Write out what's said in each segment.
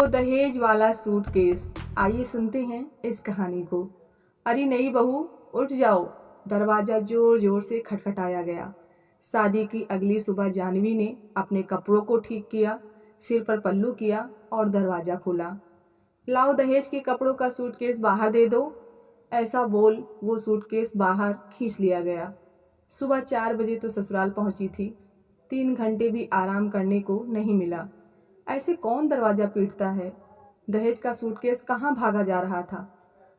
वो दहेज वाला सूटकेस। आइए सुनते हैं इस कहानी को। अरे नई बहू, उठ जाओ। दरवाजा जोर जोर से खटखटाया गया। शादी की अगली सुबह जानवी ने अपने कपड़ों को ठीक किया, सिर पर पल्लू किया और दरवाजा खोला। लाओ दहेज के कपड़ों का सूटकेस बाहर दे दो। ऐसा बोल वो सूटकेस बाहर खींच लिया गया। सुबह 4 बजे तो ससुराल पहुंची थी। 3 घंटे भी आराम करने को नहीं मिला। ऐसे कौन दरवाजा पीटता है? दहेज का सूटकेस कहाँ भागा जा रहा था?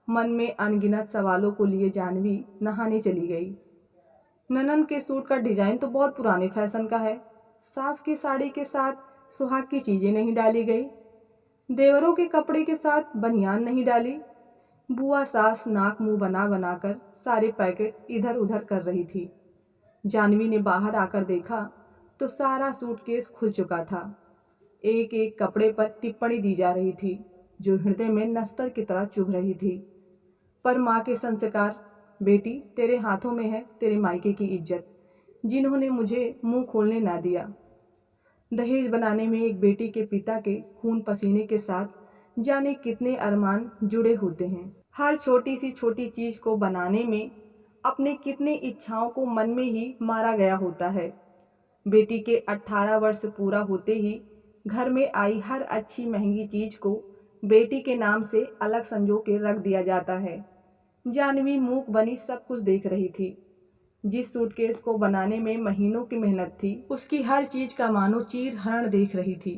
मन में अनगिनत सवालों को लिए जानवी नहाने चली गई। ननंद के सूट का डिजाइन तो बहुत पुराने फैशन का है। सास की साड़ी के साथ सुहाग की चीजें नहीं डाली गई। देवरों के कपड़े के साथ बनियान नहीं डाली। बुआ सास नाक मुंह बना बनाकर सारे पैकेट इधर उधर कर रही थी। जानवी ने बाहर आकर देखा तो सारा सूटकेस खुल चुका था। एक एक कपड़े पर टिप्पणी दी जा रही थी जो हृदय में नस्तर की तरह चुभ रही थी। पर माँ के संस्कार, बेटी तेरे हाथों में है तेरे मायके की इज्जत, जिन्होंने मुझे मुंह खोलने ना दिया। दहेज बनाने में एक बेटी के पिता के खून पसीने के साथ जाने कितने अरमान जुड़े होते हैं। हर छोटी सी छोटी चीज को बनाने में अपने कितने इच्छाओं को मन में ही मारा गया होता है। बेटी के 18 वर्ष पूरा होते ही घर में आई हर अच्छी महंगी चीज को बेटी के नाम से अलग संजो के रख दिया जाता है। जानवी मूक बनी सब कुछ देख रही थी। जिस सूटकेस को बनाने में महीनों की मेहनत थी, उसकी हर चीज का मानो चीर हरण देख रही थी।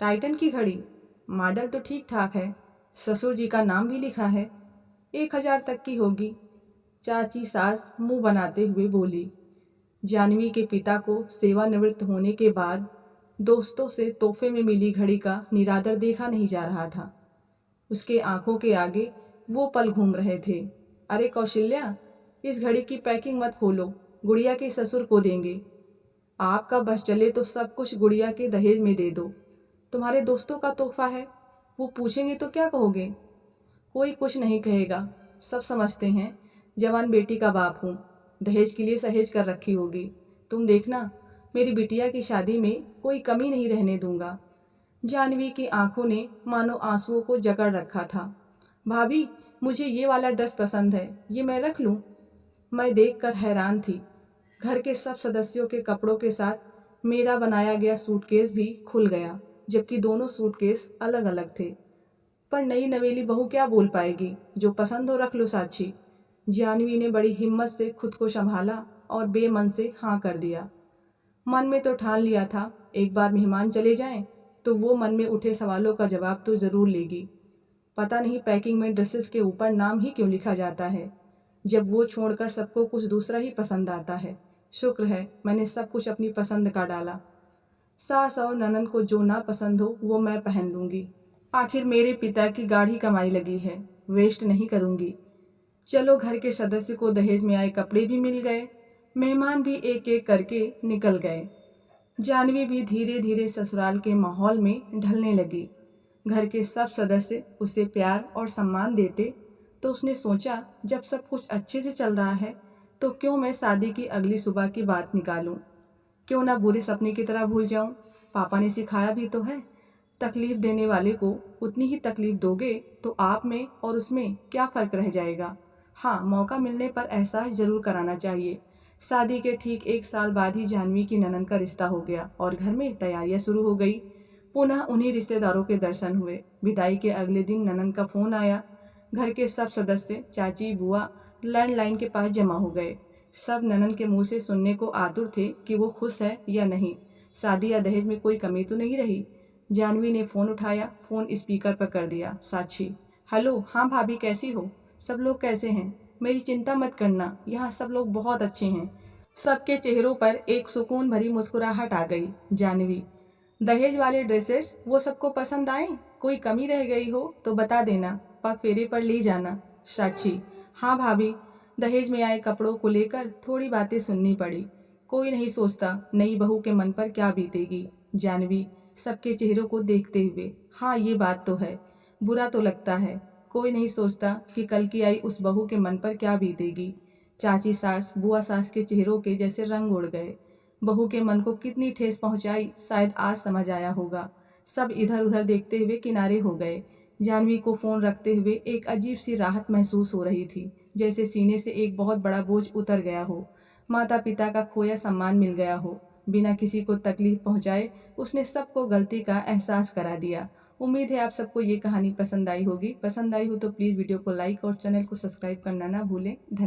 टाइटन की घड़ी, मॉडल तो ठीक ठाक है, ससुर जी का नाम भी लिखा है, 1000 तक की होगी। चाची सास मुंह बनाते हुए बोली। जानवी के पिता को सेवानिवृत्त होने के बाद दोस्तों से तोहफे में मिली घड़ी का निरादर देखा नहीं जा रहा था। उसके आंखों के आगे वो पल घूम रहे थे। अरे कौशल्या, इस घड़ी की पैकिंग मत खोलो, गुड़िया के ससुर को देंगे। आपका बस चले तो सब कुछ गुड़िया के दहेज में दे दो। तुम्हारे दोस्तों का तोहफा है, वो पूछेंगे तो क्या कहोगे? कोई कुछ नहीं कहेगा, सब समझते हैं जवान बेटी का बाप हूँ, दहेज के लिए सहेज कर रखी होगी। तुम देखना, मेरी बिटिया की शादी में कोई कमी नहीं रहने दूंगा। जानवी की आंखों ने मानो आंसुओं को जकड़ रखा था। भाभी, मुझे ये वाला ड्रेस पसंद है, ये मैं रख लूं? मैं देखकर हैरान थी। घर के सब सदस्यों के कपड़ों के साथ मेरा बनाया गया सूटकेस भी खुल गया, जबकि दोनों सूटकेस अलग अलग थे। पर नई नवेली बहू क्या बोल पाएगी? जो पसंद हो रख लो साक्षी। जानवी ने बड़ी हिम्मत से खुद को संभाला और बेमन से हाँ कर दिया। मन में तो ठान लिया था एक बार मेहमान चले जाएं तो वो मन में उठे सवालों का जवाब तो जरूर लेगी। पता नहीं पैकिंग में ड्रेसेस के ऊपर नाम ही क्यों लिखा जाता है, जब वो छोड़कर सबको कुछ दूसरा ही पसंद आता है। शुक्र है मैंने सब कुछ अपनी पसंद का डाला। सास और ननंद को जो ना पसंद हो वो मैं पहन लूंगी। आखिर मेरे पिता की गाढ़ी कमाई लगी है, वेस्ट नहीं करूंगी। चलो, घर के सदस्य को दहेज में आए कपड़े भी मिल गए, मेहमान भी एक एक करके निकल गए। जानवी भी धीरे धीरे ससुराल के माहौल में ढलने लगी। घर के सब सदस्य उसे प्यार और सम्मान देते तो उसने सोचा, जब सब कुछ अच्छे से चल रहा है तो क्यों मैं शादी की अगली सुबह की बात निकालूं? क्यों ना बुरे सपने की तरह भूल जाऊं? पापा ने सिखाया भी तो है, तकलीफ देने वाले को उतनी ही तकलीफ दोगे तो आप में और उसमें क्या फर्क रह जाएगा? हाँ, मौका मिलने पर एहसास जरूर कराना चाहिए। शादी के ठीक 1 साल बाद ही जानवी की ननंद का रिश्ता हो गया और घर में तैयारियां शुरू हो गई। पुनः उन्हीं रिश्तेदारों के दर्शन हुए। विदाई के अगले दिन ननंद का फोन आया। घर के सब सदस्य, चाची, बुआ लैंडलाइन के पास जमा हो गए। सब ननंद के मुंह से सुनने को आतुर थे कि वो खुश है या नहीं, शादी या दहेज में कोई कमी तो नहीं रही। जानवी ने फोन उठाया, फोन स्पीकर पर कर दिया। साक्षी, हेलो, हाँ भाभी कैसी हो? सब लोग कैसे हैं? मेरी चिंता मत करना, यहाँ सब लोग बहुत अच्छे हैं। सबके चेहरों पर एक सुकून भरी मुस्कुराहट आ गई। जानवी, दहेज वाले ड्रेसेस वो सबको पसंद आए? कोई कमी रह गई हो तो बता देना, पग फेरे पर ले जाना। साक्षी, हाँ भाभी, दहेज में आए कपड़ों को लेकर थोड़ी बातें सुननी पड़ी। कोई नहीं सोचता नई बहू के मन पर क्या बीतेगी। जानवी, सबके चेहरों को देखते हुए, हाँ ये बात तो है, बुरा तो लगता है। कोई नहीं सोचता कि कल की आई उस बहू के मन पर क्या बीतेगी। चाची सास, बुआ सास के चेहरों के जैसे रंग उड़ गए। बहू के मन को कितनी ठेस पहुंचाई शायद आज समझ आया होगा। सब इधर उधर देखते हुए किनारे हो गए। जाह्नवी को फ़ोन रखते हुए एक अजीब सी राहत महसूस हो रही थी, जैसे सीने से एक बहुत बड़ा बोझ उतर गया हो। माता पिता का खोया सम्मान मिल गया हो। बिना किसी को तकलीफ पहुंचाए उसने सबको गलती का एहसास करा दिया। उम्मीद है आप सबको ये कहानी पसंद आई होगी। पसंद आई हो तो प्लीज़ वीडियो को लाइक और चैनल को सब्सक्राइब करना ना भूलें। धन्यवाद।